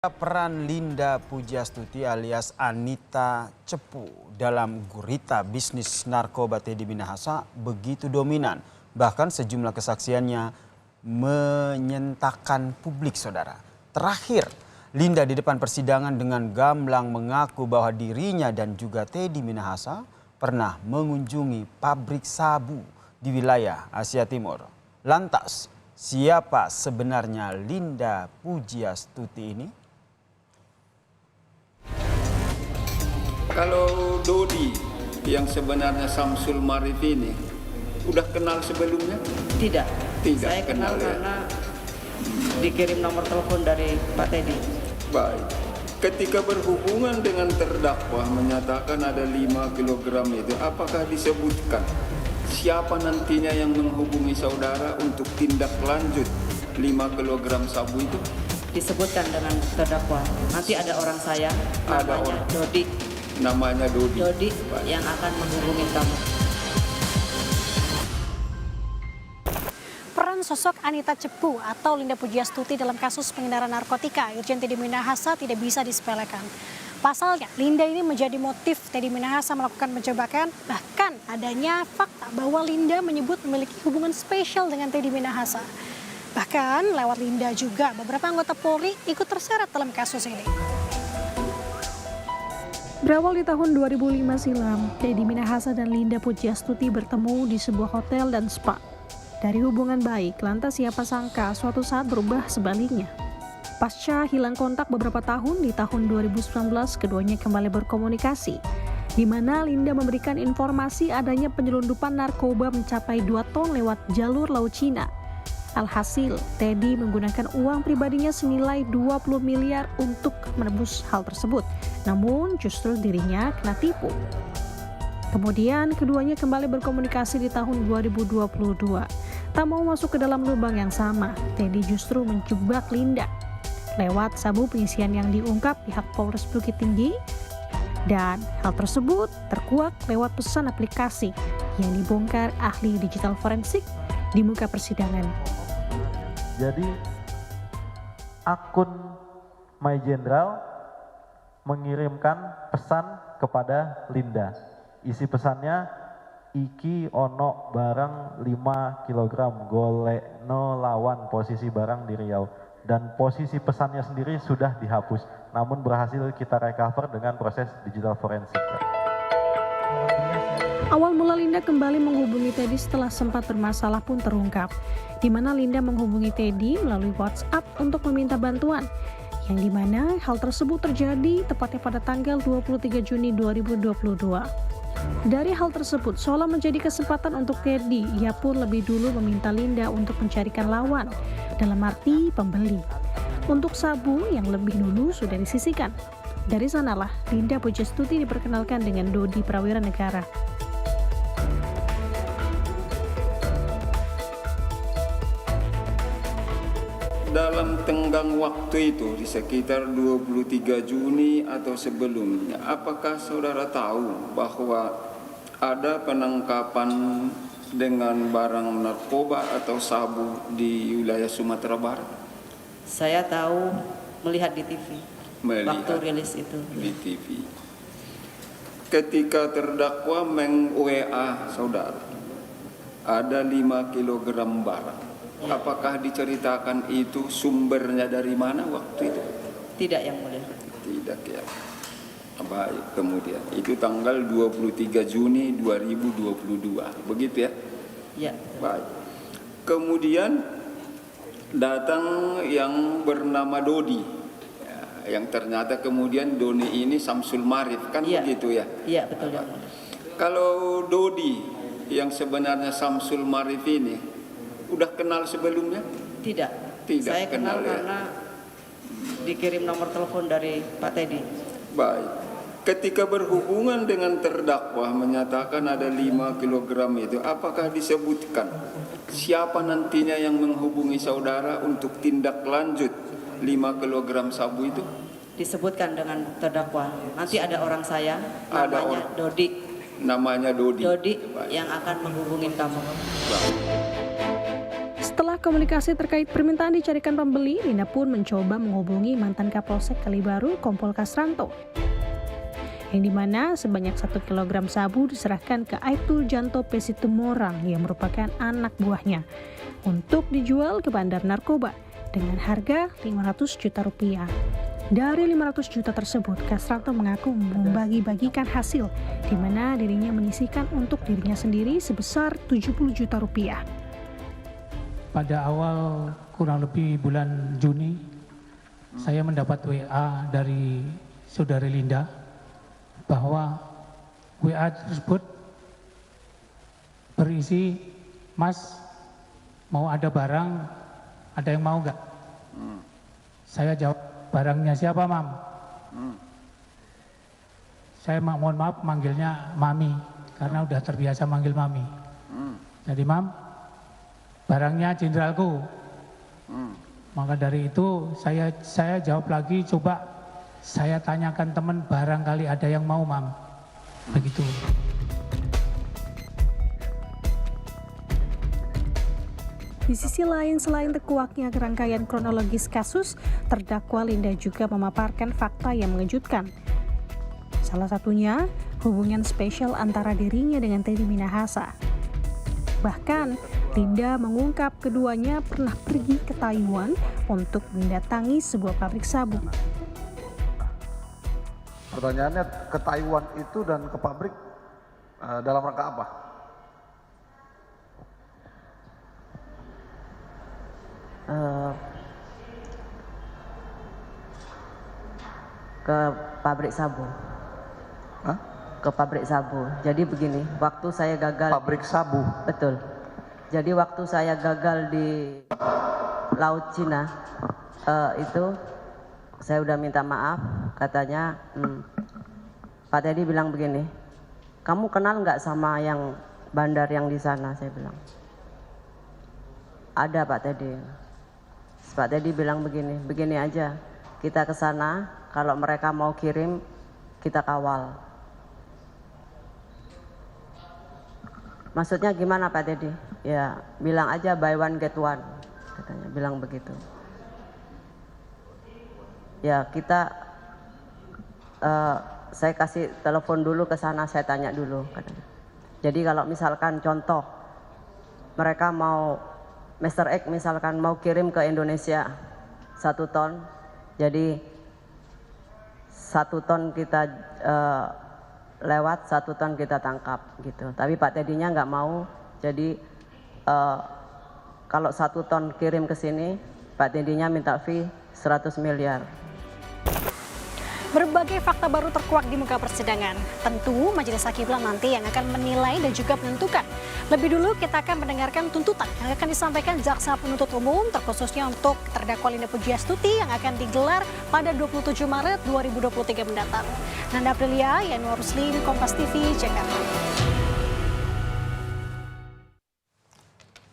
Peran Linda Pujastuti alias Anita Cepu dalam gurita bisnis narkoba Teddy Minahasa begitu dominan. Bahkan sejumlah kesaksiannya menyentakan publik, saudara. Terakhir, Linda di depan persidangan dengan gamblang mengaku bahwa dirinya dan juga Teddy Minahasa pernah mengunjungi pabrik sabu di wilayah Asia Timur. Lantas, siapa sebenarnya Linda Pujastuti ini? Kalau Dodi yang sebenarnya Samsul Marif ini udah kenal sebelumnya? Tidak. Saya kenal ya. karena dikirim nomor telepon dari Pak Teddy. Baik. Ketika berhubungan dengan terdakwa menyatakan ada 5 kg itu, apakah disebutkan siapa nantinya yang menghubungi saudara untuk tindak lanjut 5 kg sabu itu? Disebutkan dengan terdakwa. Nanti ada orang saya, namanya Dodi. Namanya Dodi. Dodi Baik. yang akan menghubungi kamu. Peran sosok Anita Cepu atau Linda Pujastuti dalam kasus pengendaraan narkotika Irjen Teddy Minahasa tidak bisa disepelekan. Pasalnya, Linda ini menjadi motif Teddy Minahasa melakukan penjebakan, bahkan adanya fakta bahwa Linda menyebut memiliki hubungan spesial dengan Teddy Minahasa. Bahkan lewat Linda juga beberapa anggota Polri ikut terseret dalam kasus ini. Berawal di tahun 2005 silam, Teddy Minahasa dan Linda Pujastuti bertemu di sebuah hotel dan spa. Dari hubungan baik, lantas siapa sangka suatu saat berubah sebaliknya. Pasca hilang kontak beberapa tahun, di tahun 2019 keduanya kembali berkomunikasi, di mana Linda memberikan informasi adanya penyelundupan narkoba mencapai 2 ton lewat jalur Laut Cina. Alhasil, Teddy menggunakan uang pribadinya senilai 20 miliar untuk menebus hal tersebut. Namun justru dirinya kena tipu. Kemudian keduanya kembali berkomunikasi di tahun 2022. Tak mau masuk ke dalam lubang yang sama, Teddy justru menjebak Linda lewat sabu pengisian yang diungkap pihak Polres Bukit Tinggi. Dan hal tersebut terkuak lewat pesan aplikasi yang dibongkar ahli digital forensik di muka persidangan. Jadi akun My General mengirimkan pesan kepada Linda. Isi pesannya, iki ono barang 5 kg golek no lawan posisi barang di Riau. Dan posisi pesannya sendiri sudah dihapus, namun berhasil kita recover dengan proses digital forensik. Awal mula Linda kembali menghubungi Teddy setelah sempat bermasalah pun terungkap, di mana Linda menghubungi Teddy melalui WhatsApp untuk meminta bantuan, yang dimana hal tersebut terjadi tepatnya pada tanggal 23 Juni 2022. Dari hal tersebut, seolah menjadi kesempatan untuk Teddy, ia pun lebih dulu meminta Linda untuk mencarikan lawan, dalam arti pembeli, untuk sabu yang lebih dulu sudah disisihkan. Dari sanalah Linda Pujastuti diperkenalkan dengan Dodi Prawira Negara. Dalam tenggang waktu itu di sekitar 23 Juni atau sebelumnya, apakah saudara tahu bahwa ada penangkapan dengan barang narkoba atau sabu di wilayah Sumatera Barat? Saya tahu melihat di TV. Waktu rilis itu. Di TV. Ketika terdakwa meng-WA saudara, ada 5 kg barang. Apakah diceritakan itu sumbernya dari mana waktu itu? Tidak, yang mulia. Tidak ya. Baik, kemudian itu tanggal 23 Juni 2022, begitu ya? Ya. Baik. Kemudian datang yang bernama Dodi, ya, yang ternyata kemudian Doni ini Samsul Marif, kan ya. Begitu ya? Iya, betul ya. Kalau Dodi yang sebenarnya Samsul Marif ini udah kenal sebelumnya? Tidak. Saya kenal ya. Karena dikirim nomor telepon dari Pak Teddy. Baik. Ketika berhubungan dengan terdakwa menyatakan ada 5 kg itu, apakah disebutkan siapa nantinya yang menghubungi saudara untuk tindak lanjut 5 kg sabu itu? Disebutkan dengan terdakwa. Nanti ada orang saya, namanya Dodi. Namanya Dodi. Dodi Baik. yang akan menghubungi kamu. Baik. Setelah komunikasi terkait permintaan dicarikan pembeli, Linda pun mencoba menghubungi mantan Kapolsek Kalibaru, Kompol Kasranto. Yang dimana sebanyak 1 kilogram sabu diserahkan ke Aibtu Janto Pesitumorang yang merupakan anak buahnya untuk dijual ke bandar narkoba dengan harga 500 juta rupiah. Dari 500 juta tersebut, Kasranto mengaku membagi-bagikan hasil di mana dirinya menyisihkan untuk dirinya sendiri sebesar 70 juta rupiah. Pada awal kurang lebih bulan Juni, saya mendapat WA dari saudari Linda bahwa WA tersebut berisi, "Mas, mau ada barang, ada yang mau nggak?" Saya jawab, "Barangnya siapa, Mam?" Saya mohon maaf manggilnya Mami, karena udah terbiasa manggil Mami. Jadi, "Mam, barangnya jenderalku." Maka dari itu saya jawab lagi, "Coba saya tanyakan teman, barangkali ada yang mau, Mam." Begitu. Di sisi lain, selain terkuaknya rangkaian kronologis kasus, terdakwa Linda juga memaparkan fakta yang mengejutkan. Salah satunya, hubungan spesial antara dirinya dengan Teddy Minahasa. Bahkan, Linda mengungkap keduanya pernah pergi ke Taiwan untuk mendatangi sebuah pabrik sabu. Pertanyaannya, ke Taiwan itu dan ke pabrik dalam rangka apa? Ke pabrik sabu. Hah? Ke pabrik sabu. Jadi begini, waktu saya gagal Pabrik sabu. betul. Jadi waktu saya gagal di Laut Cina, itu saya udah minta maaf, katanya Pak Teddy bilang begini, "Kamu kenal nggak sama yang bandar yang di sana?" Saya bilang, "Ada, Pak Teddy." Pak Teddy bilang begini aja, "Kita ke sana, kalau mereka mau kirim, kita kawal." Maksudnya gimana, Pak Teddy? Ya, bilang aja buy one get one, katanya, bilang begitu. Ya, saya kasih telepon dulu ke sana, saya tanya dulu, katanya. Jadi kalau misalkan contoh mereka mau Mr. X misalkan mau kirim ke Indonesia 1 ton, jadi 1 ton kita lewat, 1 ton kita tangkap gitu. Tapi Pak Teddy-nya nggak mau, jadi kalau 1 ton kirim ke sini, Pak Teddy-nya minta fee 100 miliar. Berbagai fakta baru terkuak di muka persidangan. Tentu majelis hakim nanti yang akan menilai dan juga menentukan. Lebih dulu kita akan mendengarkan tuntutan yang akan disampaikan jaksa penuntut umum, terkhususnya untuk terdakwa Linda Pugiastuti yang akan digelar pada 27 Maret 2023 mendatang. Nanda Aprilia, Yanuar Ruslim, Kompas TV, Jakarta.